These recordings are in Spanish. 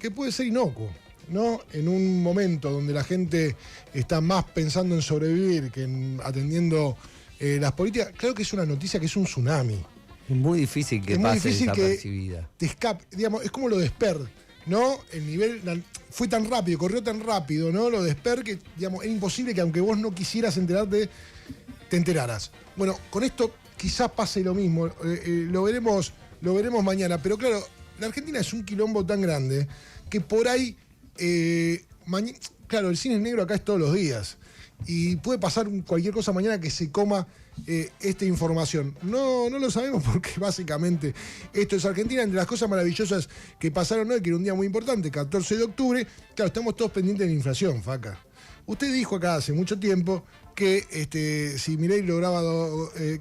que puede ser inocuo, ¿no? En un momento donde la gente está más pensando en sobrevivir que en atendiendo las políticas, creo que es una noticia que es un tsunami. Es muy difícil que pase desapercibida. Te escape, digamos, es como lo de Esper, ¿no? El nivel fue tan rápido, corrió tan rápido, ¿no? Lo de Esper que, digamos, era imposible que aunque vos no quisieras enterarte, te enteraras. Bueno, con esto quizás pase lo mismo, lo veremos mañana, pero claro, la Argentina es un quilombo tan grande que por ahí, claro, el cine negro acá es todos los días. Y puede pasar cualquier cosa mañana que se coma esta información. No lo sabemos porque básicamente esto es Argentina. Entre las cosas maravillosas que pasaron hoy, que era un día muy importante, 14 de octubre, claro, estamos todos pendientes de la inflación, Faca. Usted dijo acá hace mucho tiempo que si Milei lograba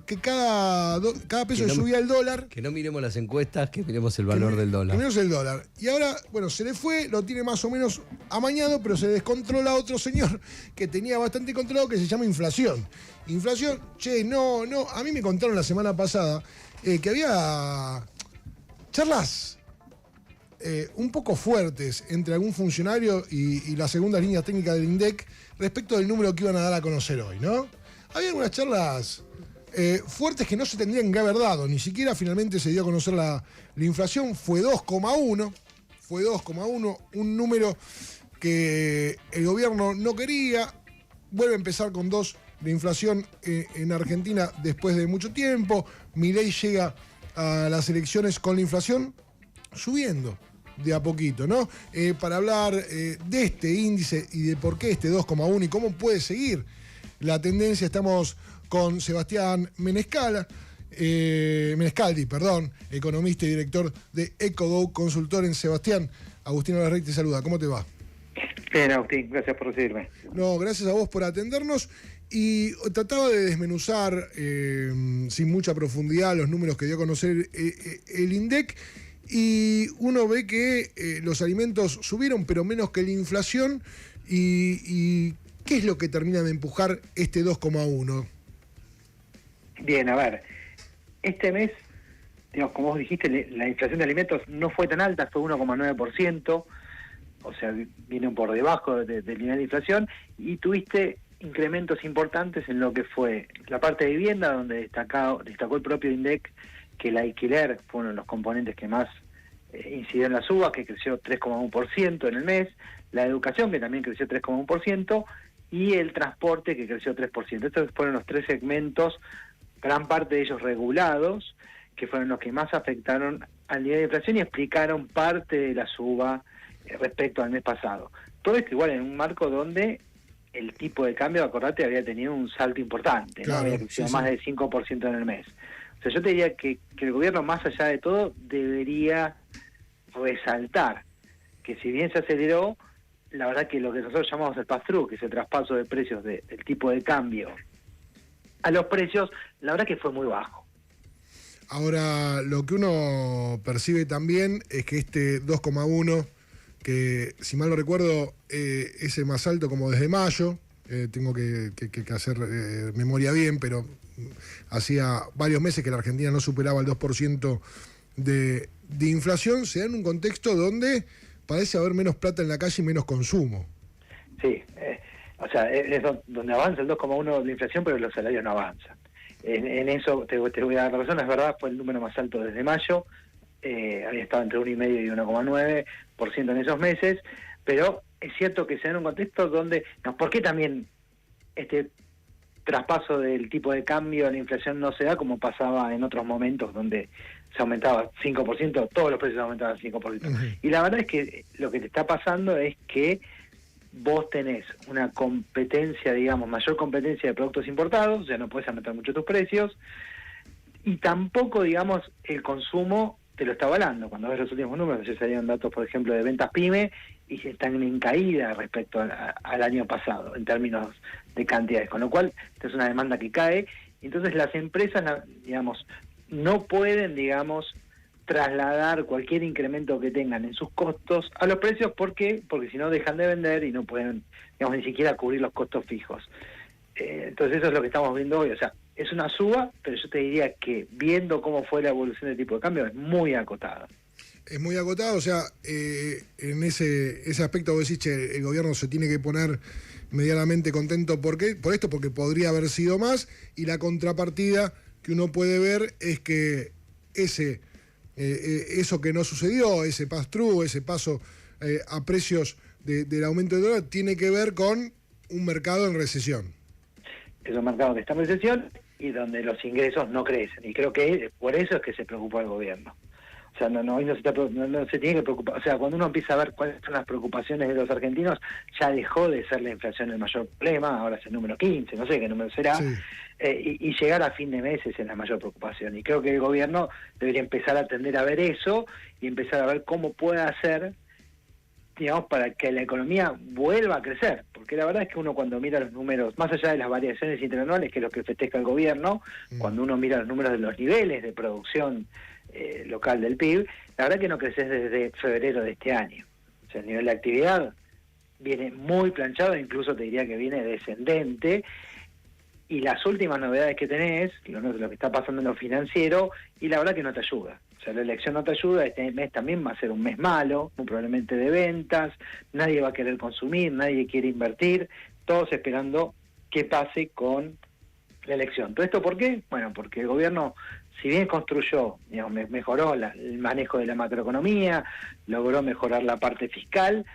que cada peso que subía el dólar... Que no miremos las encuestas, que miremos el valor del dólar. Que miremos el dólar. Y ahora, bueno, se le fue, lo tiene más o menos amañado, pero se descontrola otro señor que tenía bastante controlado, que se llama inflación. Inflación, no, a mí me contaron la semana pasada que había charlas un poco fuertes entre algún funcionario y las segundas líneas técnicas del INDEC respecto del número que iban a dar a conocer hoy, ¿no? Había algunas charlas fuertes que no se tendrían que haber dado, ni siquiera finalmente se dio a conocer la inflación, fue 2,1, un número que el gobierno no quería, vuelve a empezar con 2 de inflación en Argentina después de mucho tiempo, Milei llega a las elecciones con la inflación subiendo de a poquito, ¿no? Para hablar de este índice y de por qué este 2,1 y cómo puede seguir la tendencia, estamos con Sebastián Menescaldi, economista y director de EcoGo Consultores. Sebastián, Agustín Larrey te saluda, ¿cómo te va? Bien, Agustín, gracias por recibirme. No, gracias a vos por atendernos. Y trataba de desmenuzar sin mucha profundidad los números que dio a conocer el INDEC. Y uno ve que los alimentos subieron, pero menos que la inflación. ¿Y qué es lo que termina de empujar este 2,1? Bien, a ver, este mes, digamos, como vos dijiste, la inflación de alimentos no fue tan alta, fue 1,9%, o sea, viene por debajo del nivel de inflación, y tuviste incrementos importantes en lo que fue la parte de vivienda, donde destacó el propio INDEC que el alquiler fue uno de los componentes que más incidió en la suba, que creció 3,1% en el mes, la educación, que también creció 3,1%, y el transporte, que creció 3%. Estos fueron los 3 segmentos, gran parte de ellos regulados, que fueron los que más afectaron al nivel de inflación y explicaron parte de la suba respecto al mes pasado. Todo esto igual en un marco donde el tipo de cambio, acordate, había tenido un salto importante, claro, ¿no? Había crecido más del 5% en el mes. O sea, yo te diría que el gobierno, más allá de todo, debería resaltar que si bien se aceleró, la verdad que lo que nosotros llamamos el pass-through, que es el traspaso de precios del tipo de cambio a los precios, la verdad que fue muy bajo. Ahora, lo que uno percibe también es que este 2,1, que si mal no recuerdo es el más alto como desde mayo, tengo que hacer memoria bien, pero hacía varios meses que la Argentina no superaba el 2% de inflación, se da en un contexto donde parece haber menos plata en la calle y menos consumo. Sí, o sea, es donde avanza el 2,1 de la inflación, pero los salarios no avanzan. En eso te voy a dar razón, es verdad, fue el número más alto desde mayo, había estado entre 1,5 y 1,9% en esos meses, pero es cierto que se da en un contexto donde, ¿por qué también este traspaso del tipo de cambio a la inflación no se da como pasaba en otros momentos donde se aumentaba 5%, todos los precios aumentaban 5%? Uh-huh. Y la verdad es que lo que te está pasando es que vos tenés una competencia, digamos, mayor competencia de productos importados, o sea, no puedes aumentar mucho tus precios, y tampoco, digamos, el consumo te lo está avalando. Cuando ves los últimos números, ya salieron datos, por ejemplo, de ventas PYME, y están en caída respecto al año pasado, en términos de cantidades, con lo cual es una demanda que cae, y entonces las empresas, digamos, no pueden, digamos, trasladar cualquier incremento que tengan en sus costos a los precios. ¿Por qué? Porque si no dejan de vender y no pueden, digamos, ni siquiera cubrir los costos fijos. Entonces eso es lo que estamos viendo hoy. O sea, es una suba, pero yo te diría que viendo cómo fue la evolución del tipo de cambio es muy acotada. Es muy acotado, o sea, en ese aspecto vos decís, che, el gobierno se tiene que poner medianamente contento. ¿Por qué? Por esto, porque podría haber sido más, y la contrapartida que uno puede ver es que eso que no sucedió, ese pass-through, ese paso a precios del aumento del dólar, tiene que ver con un mercado en recesión. Es un mercado que está en recesión y donde los ingresos no crecen, y creo que por eso es que se preocupó el gobierno. O sea, no se tiene que preocupar. O sea, cuando uno empieza a ver cuáles son las preocupaciones de los argentinos, ya dejó de ser la inflación el mayor problema, ahora es el número 15, no sé qué número será, Sí. Y llegar a fin de mes es la mayor preocupación. Y creo que el gobierno debería empezar a atender a ver eso y empezar a ver cómo puede hacer, digamos, para que la economía vuelva a crecer. Porque la verdad es que uno cuando mira los números, más allá de las variaciones interanuales, que es lo que festeja el gobierno, cuando uno mira los números de los niveles de producción local del PIB, la verdad que no creces desde febrero de este año. O sea, el nivel de actividad viene muy planchado, incluso te diría que viene descendente, y las últimas novedades que tenés, lo que está pasando en lo financiero, y la verdad que no te ayuda. O sea, la elección no te ayuda, este mes también va a ser un mes malo, muy probablemente de ventas, nadie va a querer consumir, nadie quiere invertir, todos esperando qué pase con la elección. ¿Todo esto por qué? Bueno, porque el gobierno, si bien construyó, digamos, mejoró el manejo de la macroeconomía, logró mejorar la parte fiscal,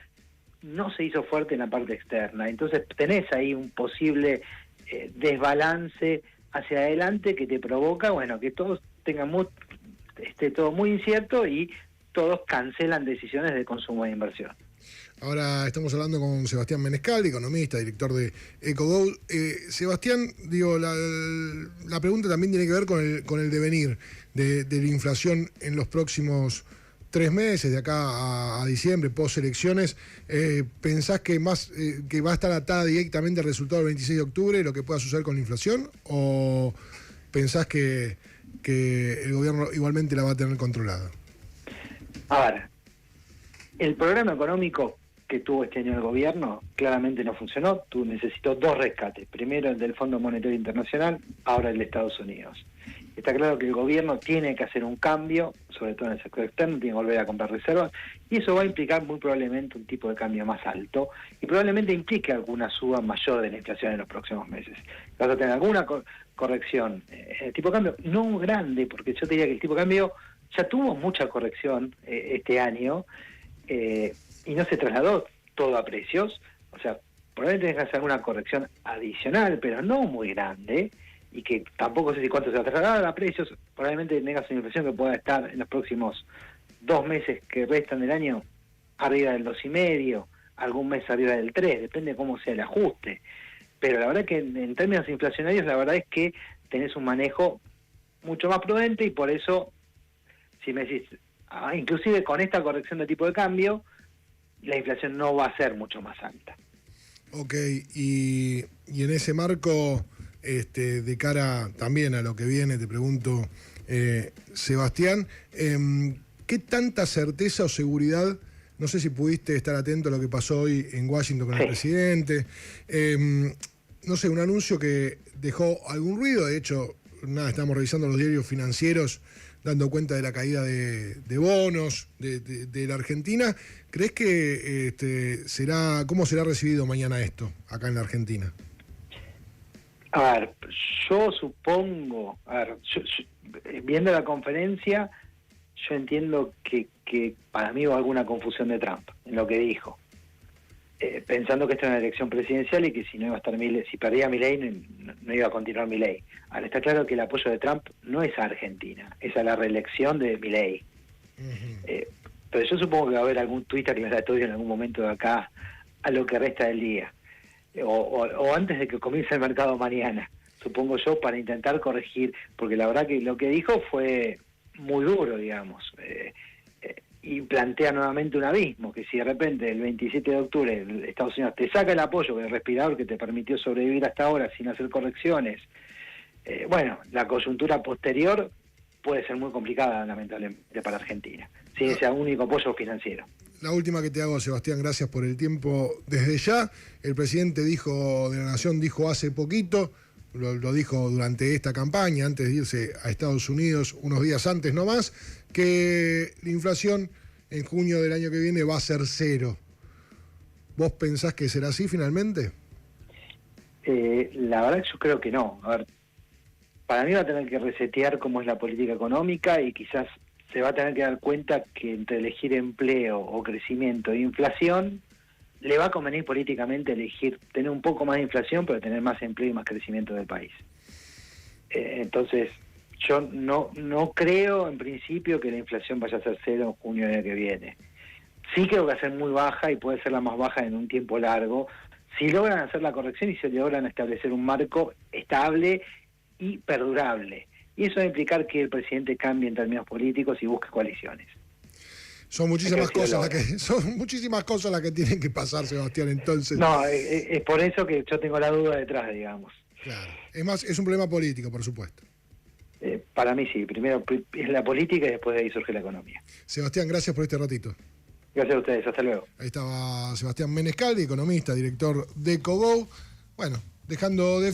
no se hizo fuerte en la parte externa. Entonces tenés ahí un posible desbalance hacia adelante que te provoca, bueno, que todos tengan esté todo muy incierto y todos cancelan decisiones de consumo e inversión. Ahora estamos hablando con Sebastián Menescal, economista, director de EcoGold. Sebastián, digo, la pregunta también tiene que ver con el devenir de la inflación en los próximos 3 meses, de acá a diciembre, post elecciones. ¿Pensás que que va a estar atada directamente al resultado del 26 de octubre, lo que pueda suceder con la inflación? ¿O pensás que el gobierno igualmente la va a tener controlada? A ver, el programa económico que tuvo este año el gobierno claramente no funcionó. Necesitó 2 rescates. Primero el del Fondo Monetario Internacional, ahora el de Estados Unidos. Está claro que el gobierno tiene que hacer un cambio, sobre todo en el sector externo, tiene que volver a comprar reservas, y eso va a implicar muy probablemente un tipo de cambio más alto, y probablemente implique alguna suba mayor de la inflación en los próximos meses. Vas a tener alguna corrección en el tipo de cambio, no grande, porque yo te diría que el tipo de cambio ya tuvo mucha corrección este año, y no se trasladó todo a precios. O sea, probablemente tengas que hacer alguna corrección adicional, pero no muy grande, y que tampoco sé si cuánto se va a trasladar a precios. Probablemente tengas una inflación que pueda estar en los próximos 2 meses que restan del año arriba del 2,5, algún mes arriba del 3, depende de cómo sea el ajuste. Pero la verdad que en términos inflacionarios, la verdad es que tenés un manejo mucho más prudente, y por eso, si me decís, inclusive con esta corrección de tipo de cambio, la inflación no va a ser mucho más alta. Ok, y en ese marco, de cara también a lo que viene, te pregunto, Sebastián, ¿qué tanta certeza o seguridad, no sé si pudiste estar atento a lo que pasó hoy en Washington con el presidente, no sé, un anuncio que dejó algún ruido? De hecho, nada, estamos revisando los diarios financieros dando cuenta de la caída de bonos de la Argentina. ¿Crees que cómo será recibido mañana esto acá en la Argentina? A ver, yo supongo, viendo la conferencia, yo entiendo que para mí hubo alguna confusión de Trump en lo que dijo, pensando que esta era una elección presidencial y que si no iba a estar si perdía Milei no iba a continuar Milei. Ahora está claro que el apoyo de Trump no es a Argentina, es a la reelección de Milei. Pero yo supongo que va a haber algún tuit aclaratorio en algún momento de acá a lo que resta del día, o antes de que comience el mercado mañana, supongo yo, para intentar corregir, porque la verdad que lo que dijo fue muy duro, digamos, y plantea nuevamente un abismo, que si de repente el 27 de octubre Estados Unidos te saca el apoyo del respirador que te permitió sobrevivir hasta ahora sin hacer correcciones, bueno, la coyuntura posterior puede ser muy complicada, lamentablemente, para Argentina, sin ese único apoyo financiero. La última que te hago, Sebastián, gracias por el tiempo. Desde ya, el presidente de la Nación dijo hace poquito, lo dijo durante esta campaña, antes de irse a Estados Unidos, unos días antes nomás, que la inflación en junio del año que viene va a ser 0. ¿Vos pensás que será así finalmente? La verdad yo creo que no. A ver, para mí va a tener que resetear cómo es la política económica y quizás se va a tener que dar cuenta que entre elegir empleo o crecimiento e inflación, le va a convenir políticamente elegir tener un poco más de inflación, pero tener más empleo y más crecimiento del país. Entonces, yo no creo en principio que la inflación vaya a ser 0 en junio del año que viene. Sí creo que va a ser muy baja y puede ser la más baja en un tiempo largo, si logran hacer la corrección y se logran establecer un marco estable y perdurable. Y eso va a implicar que el presidente cambie en términos políticos y busque coaliciones. Son muchísimas cosas las que tienen que pasar, Sebastián, entonces. No, es por eso que yo tengo la duda detrás, digamos. Claro. Es más, es un problema político, por supuesto. Para mí sí, primero es la política y después de ahí surge la economía. Sebastián, gracias por este ratito. Gracias a ustedes, hasta luego. Ahí estaba Sebastián Menescaldi, economista, director de Ecogo. Bueno, dejando de